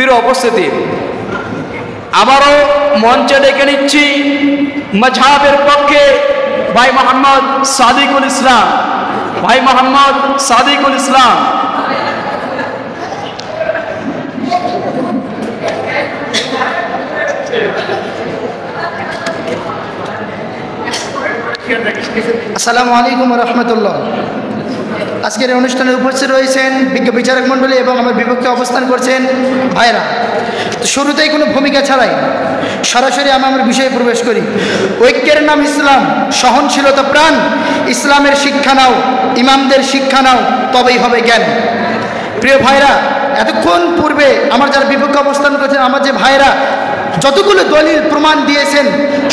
প্রিয় উপস্থিতি, আবারও মঞ্চে ডেকে নিচ্ছি মাযহাবের পক্ষে ভাই মোহাম্মদ সাদিকুল ইসলাম। ভাই মোহাম্মদ সাদিকুল ইসলাম। আসসালামু আলাইকুম রহমতুল্লাহ। আজকের এই অনুষ্ঠানে উপস্থিত রয়েছেন বিজ্ঞ বিচারক মণ্ডলী এবং আমার বিপক্ষে অবস্থান করছেন ভাইরা। তো শুরুতেই কোনো ভূমিকা ছাড়াই সরাসরি আমি আমার বিষয়ে প্রবেশ করি। ঐক্যের নাম ইসলাম, সহনশীলতা প্রাণ, ইসলামের শিক্ষা নাও, ইমামদের শিক্ষা নাও, তবেই হবে জ্ঞান। প্রিয় ভাইরা, এতক্ষণ পূর্বে আমার যারা বিপক্ষে অবস্থান করেছেন, আমার যে ভাইরা যতগুলো দলিল প্রমাণ দিয়েছেন,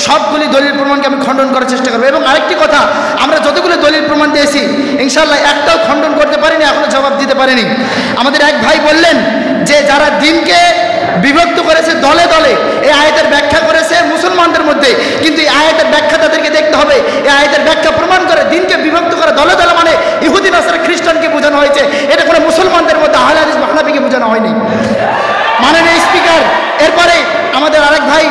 সবগুলি দলিল প্রমাণকে আমি খণ্ডন করার চেষ্টা করবো। এবং আরেকটি কথা, আমরা যতগুলো দলিল প্রমাণ দিয়েছি ইনশাআল্লাহ একটাও খণ্ডন করতে পারিনি, এখনো জবাব দিতে পারিনি। আমাদের এক ভাই বললেন যে যারা দিনকে বিভক্ত করেছে দলে দলে, এই আয়াতের ব্যাখ্যা করেছে মুসলমানদের মধ্যে, কিন্তু এই আয়াতের ব্যাখ্যা তাদেরকে দেখতে হবে। এই আয়াতের ব্যাখ্যা প্রমাণ করে দিনকে বিভক্ত করে দলে দলে মানে ইহুদি নাসারা খ্রিস্টানকে বোঝানো হয়েছে, এটা কোনো মুসলমানদের মধ্যে আহলে হাদিস হানাফিকে বোঝানো হয়নি। মাননীয় স্পিকার, এরপরে আমাদের আরেক ভাই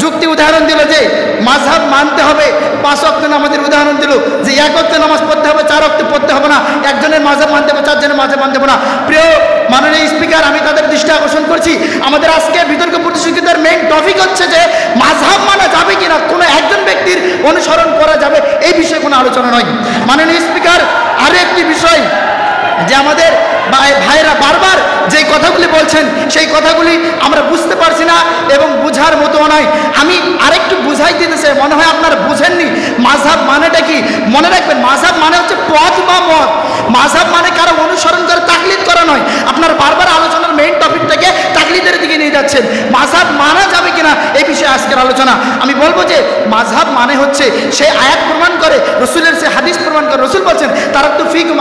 যুক্তি উদাহরণ দিল যে মাযহাব মানতে হবে, 5 ওয়াক্ত নামাজের উদাহরণ দিল যে 1 ওয়াক্ত নামাজ পড়তে হবে, 4 ওয়াক্ত পড়তে হবে না, একজনের মাযহাব মানতে হবে, 4 জনের মাযহাব মানতে হবে না। প্রিয় মাননীয় স্পিকার, আমি তাদের দৃষ্টি আকর্ষণ করছি, আমাদের আজকে বিতর্ক প্রতিযোগিতার মেইন টপিক হচ্ছে যে মাযহাব মানা যাবে কিনা, কোনো একজন ব্যক্তির অনুসরণ করা যাবে, এই বিষয়ে কোনো আলোচনা নয়। মাননীয় স্পিকার, আরও একটি বিষয় যে আমাদের ভাইরা বারবার যে কথাগুলি বলছেন সেই কথাগুলি আমরা বুঝতে পারছি না এবং বুঝার মতো নয়। আমি আরেকটু বুঝাই দিতে চাই, মনে হয় আপনারা বুঝেননি মাযহাব মানেটা কি। মনে রাখবেন, মাযহাব মানে হচ্ছে পথ বা মত। মাযহাব মানে কারো অনুসরণ করে তাকলিদ করা নয়। আপনারা বারবার আলোচনার মেইন টপিকটাকে তাকলিদের দিকে নিয়ে যাচ্ছেন। মাযহাব মানা যাবে কিনা এই বিষয়ে আজকের আলোচনা। আমি বলবো যে মাযহাব মানে হচ্ছে সে আয়াত প্রমাণ করে, রসুলের সে হাদিস প্রমাণ করে। রসুল বলছেন তারাকতু ফিকুম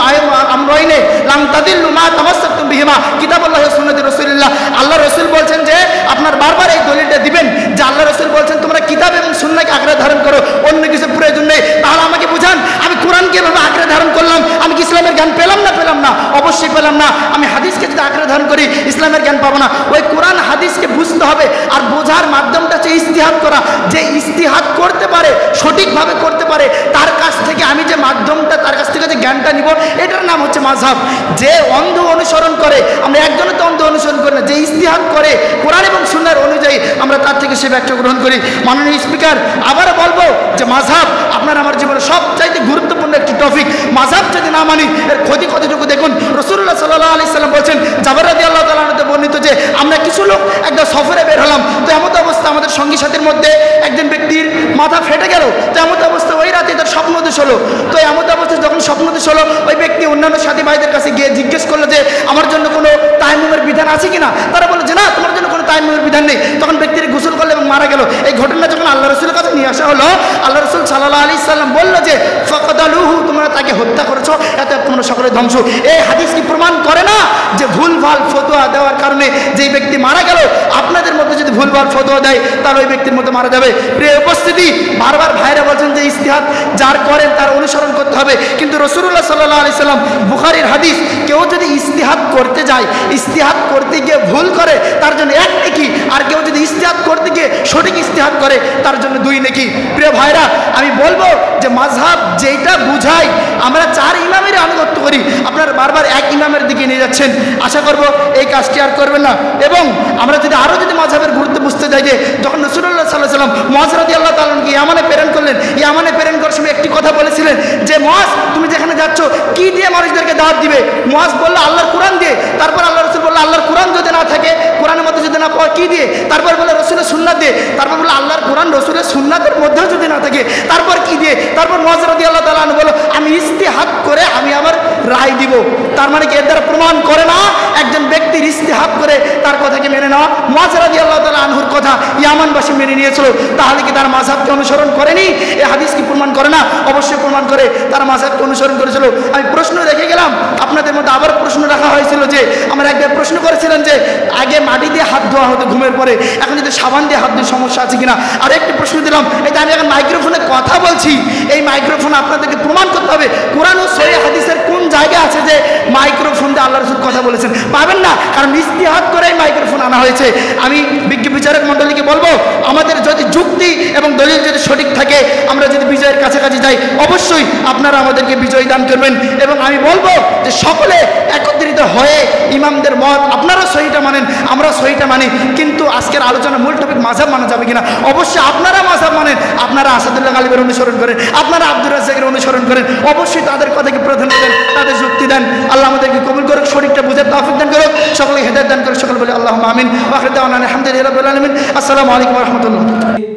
আমরাইনে লাম তাদিল্লু মা তামাসসাকতুম বিহিমা কিতাবুল্লাহ ওয়া সুন্নতি রাসূলিল্লাহ। আল্লাহ রসুল বলছেন যে আপনার বারবার এই দলিলটা দিবেন যে আল্লাহ রসুল বলছেন তোমরা কিতাব এবং সুন্নাহকে আঁকড়ে ধারণ করো, অন্য কিছু প্রয়োজন নেই। তাহলে আমাকে বুঝান, আমি কোরআনকে এভাবে আঁকড়ে ধারণ করলাম, আমি কি ইসলামের জ্ঞান পেলাম না? পেলাম না, অবশ্যই পেলাম না। আমি হাদিসকে যদি আঁকড়ে ধারণ করি ইসলামের জ্ঞান পাবো না। ওই কোরআন হাদিসকে বুঝতে হবে, আর বোঝার মাধ্যমটা হচ্ছে ইজতিহাদ করা। যে ইজতিহাদ করতে পারে, সঠিকভাবে করতে পারে, তার কাছ থেকে আমি যে মাধ্যমটা, তার কাছ থেকে যে জ্ঞানটা নিব, এটার নাম হচ্ছে মাযহাব। যে অন্ধ অনুসরণ করে, আমরা একজনের তো অন্ধ অনুসরণ করি না, যে ইজতিহাদ করে কোরআন এবং সুন্নাহর অনুযায়ী আমরা তার থেকে সে ব্যাখ্যা গ্রহণ করি। মাননীয় স্পিকার, আবারও বলবো যে মাযহাব আপনার আমার জীবনে সবচাইতে গুরুত্বপূর্ণ একটি টপিক। মাযহাব যদি না মানি এর ক্ষতি কতটুকু দেখুন। রাসূলুল্লাহ সাল্লাল্লাহু আলাইহি সাল্লাম বলছেন, জাবের রাদিয়াল্লাহু তাআলা আনহু বর্ণিত যে আমরা কিছু লোক একটা সফরে বের হলাম, তো এমন অবস্থা আমাদের সঙ্গী সাথীর মধ্যে একজন ব্যক্তির মাথা ফেটে গেল। তো এমন অবস্থা ওই রাতে তার স্বপ্নদোষ হলো। তো এমন অবস্থা যখন স্বপ্নদোষ হলো, ওই ব্যক্তি অন্যান্য সাথী ভাইদের কাছে গিয়ে জিজ্ঞেস করলো যে আমার জন্য কোনো তায়াম্মুমের বিধান আছে কিনা। তারা বললো যে না, তোমার জন্য কোনো তায়াম্মুমের বিধান নেই। তখন ব্যক্তির গোসল করলো এবং মারা গেল। এই ঘটনা যখন আল্লাহ রসুলের কাছে নিয়ে আসা হলো, আল্লাহ রসুল সাল্লাল্লাহু আলাইহি সাল্লাম বললো যে ফাকাদালুহু, তোমরা তাকে হত্যা করেছো, এত তোমরা সকলে ধ্বংস। এই হাদিস কি প্রমাণ করে না যে ভুলভাল ফতোয়া দেওয়ার কারণে যেই ব্যক্তি মারা গেল, আপনাদের মধ্যে যদি ভুলভাল ফতোয়া দেয় তাহলে ওই ব্যক্তির মধ্যে মারা যাবে। প্রিয় উপস্থিতি, বারবার ভাইরা বলছেন যে ইজতিহাদ যার করেন তার অনুসরণ করতে হবে, কিন্তু রাসূলুল্লাহ সাল্লাল্লাহু আলাইহি সাল্লাম বুখারীর হাদিস, কেউ যদি ইজতিহাদ করতে যায়, ইজতিহাদ করতে গিয়ে ভুল করে তার জন্য 1 নেকি, আর কেউ যদি ইজতিহাদ করতে গিয়ে সঠিক ইজতিহাদ করে তার জন্য 2 নেকি। প্রিয় ভাইরা, আমি বলবো যে মাযহাব যেটা বুঝাই, আমরা 4 ইমামের আনুগত্য করি, আপনারা বারবার 1 ইমামের দিকে নিয়ে যাচ্ছেন। আশা করব এই কাজটি আর করবেন না। এবং আমরা যদি আরও যদি মাযহাবের গুরুত্ব বুঝতে যাই, যে যখন রাসূলুল্লাহ সাল্লাল্লাহু আলাইহি সাল্লাম মুআয রাদিয়াল্লাহু তাআলা আনহুকে ইয়ামানে প্রেরণ করলেন, ইয়ামানে প্রেরণ করার সময় একটি কথা বলেছিলেন যে মুআয, তুমি যেখানে যাচ্ছ কি দিয়ে মানুষদেরকে দাওয়াত দিবে? মুআয বলল আল্লাহর কোরআন দিয়ে। তারপর আল্লাহ রাসূল বলল আল্লাহর কোরআন যদি না থাকে, কোরআনের মধ্যে যদি না পাওয়া কি দিয়ে? তারপর বলল রাসূলের সুন্নাত দিয়ে। তারপর বলল আল্লাহর কোরআন রাসূলের সুন্নাতের মধ্যেও যদি না থাকে, তারপর কি দিয়ে? তারপর মুআয রাদিয়াল্লাহু তাআলা আনহু বলল আমি ইজতিহাদ করে আমি আমার রায় দিব। তার মানে কি এর দ্বারা প্রমাণ করে না একজন ব্যক্তির ইজতিহাদ করে তার কথাকে মেনে নেওয়া? মুআয রাদিয়াল্লাহু তাআলা আনহুর কথা ইয়ামানবাসী মেনে নিয়েছিল, তাহলে কি তার মাযহাবকে অনুসরণ করেনি? এই হাদিস কি প্রমাণ করে না? অবশ্যই প্রমাণ করে, তার মাযহাবকে অনুসরণ করেছিল। আমি প্রশ্ন রেখে গেলাম, আপনাদের মধ্যে আবার প্রশ্ন রাখা হয়েছিল যে আমার একবার প্রশ্ন করেছিলেন যে আগে মাটি দিয়ে হাত হাত ধোয়া হতো ঘুমের পরে, এখন যদি সাবান দিয়ে হাত ধোয়ার সমস্যা আছে কিনা। আর একটি প্রশ্ন দিলাম, এই যে আমি এখন মাইক্রোফোনে কথা বলছি, এই মাইক্রোফোন আপনাদেরকে প্রমাণ করতে হবে কোরআন ও সহিহ হাদিসের কোন জায়গায় আছে যে মাইক্রোফোন দিয়ে আল্লাহ রাসূল কথা বলেছেন। পাবেন না, কারণ ইজতিহাদ করে মাইক্রোফোন আনা হয়েছে। আমি বিজ্ঞ বিচারক মণ্ডলীকে বলবো, আমাদের যদি যুক্তি এবং দলিল যদি সঠিক থাকে, আমরা যদি বিজয়ের কাছাকাছি যাই, অবশ্যই আপনারা আমাদেরকে বিজয় দান করবেন। এবং আমি বলবো যে সকলে একত্রিত হয়ে ইমামদের মত, আপনারা সহিটা মানেন, আমরা সহিটা মানি, কিন্তু আজকের আলোচনার মূল টপিক মাযহাব মানা যাবে কিনা। অবশ্যই আপনারা মাযহাব মানেন, আপনারা আসাদুল্লাহ গালিবের অনুসরণ করেন, আপনারা আব্দুর রাজ্জাকের অনুসরণ করেন, অবশ্যই তাদের কথাকে প্রাধান্য দেন, তাদের যুক্তি দেন। আল্লাহ আমাদেরকে কবুল করুক, সঠিকটা বুঝে তৌফিক দান করুক, সকলে হেদায়েত দান করুক। সকল বলে আল্লাহু আমিন। ওয়া আখিরু দাওয়ানা আলহামদুলিল্লাহি রাব্বিল আলামিন। আসসালামু আলাইকুম ওয়া রাহমাতুল্লাহ।